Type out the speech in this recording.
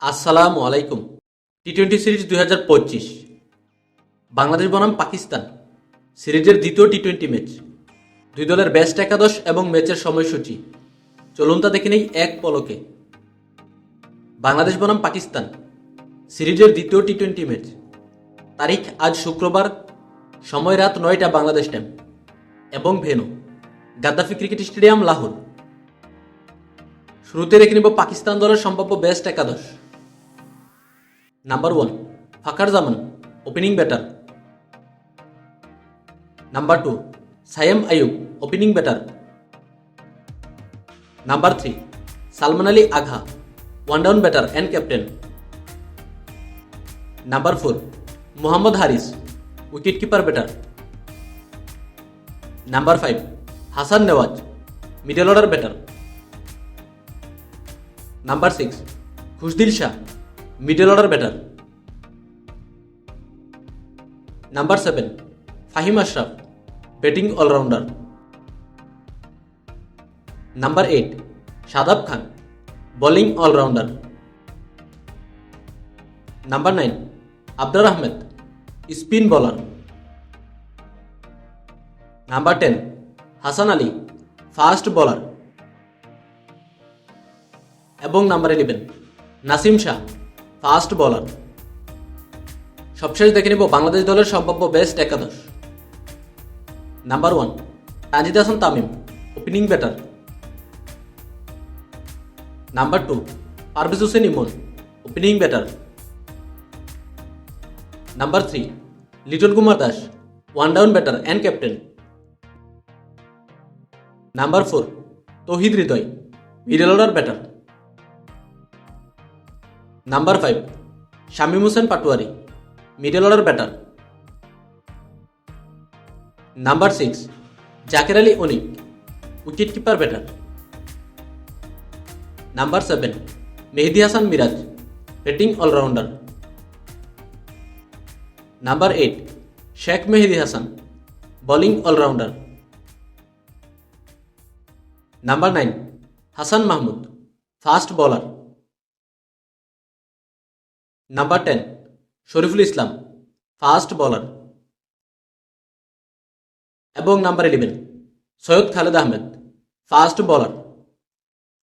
আসসালামু আলাইকুম। টি-20 সিরিজ 2025 বাংলাদেশ বনাম পাকিস্তান সিরিজের দ্বিতীয় টি-20 ম্যাচ। দুই দলের বেস্ট একাদশ এবং ম্যাচের সময়সূচি চলুন তা দেখে নেই এক পলকে। বাংলাদেশ বনাম পাকিস্তান সিরিজের দ্বিতীয় টি-20 ম্যাচ। তারিখ আজ শুক্রবার, সময় রাত 9টা বাংলাদেশ টাইম এবং venue Gaddafi cricket stadium, Lahore. শুরুতে দেখে নেব পাকিস্তান দলের সম্ভাব্য বেস্ট একাদশ। Number 1 Fakhar Zaman, opening batter. Number 2 Saim Ayub, opening batter. Number 3 Salman Ali Agha, one down batter and captain. Number 4 Mohammad Haris, wicket keeper batter. Number 5 Hasan Nawaz, middle order batter. Number 6 Khushdil Shah, middle order batter. Number 7 Faheem Ashraf, batting allrounder. Number 8 Shadab Khan, bowling allrounder. Number 9 Abrar Ahmed, spin bowler. Number 10 Hasan Ali, fast bowler. এবং number 11 Naseem Shah, fast bowler. সবশেষ দেখে নেব বাংলাদেশ দলের সম্ভাব্য best একাদশ। Number 1 Tanzid Hasan Tamim, opening batter. Number 2 Parvez Hossain Emon, opening batter. Number 3 Litton Kumar Das, one down batter and captain. Number 4 Towhid Hridoy, middle order batter. Number 5 Shamim Hossain Patwari, middle order batter. Number 6 Jaker Ali Anik, wicket keeper batter. Number 7 Mehidy Hasan Miraz, batting allrounder. Number 8 Sheikh Mehedi Hasan, bowling allrounder. Number 9 Hasan Mahmud, fast bowler. Number 10 Shoriful Islam, fast bowler. এবং number 11 Syed Khaled Ahmed, fast bowler.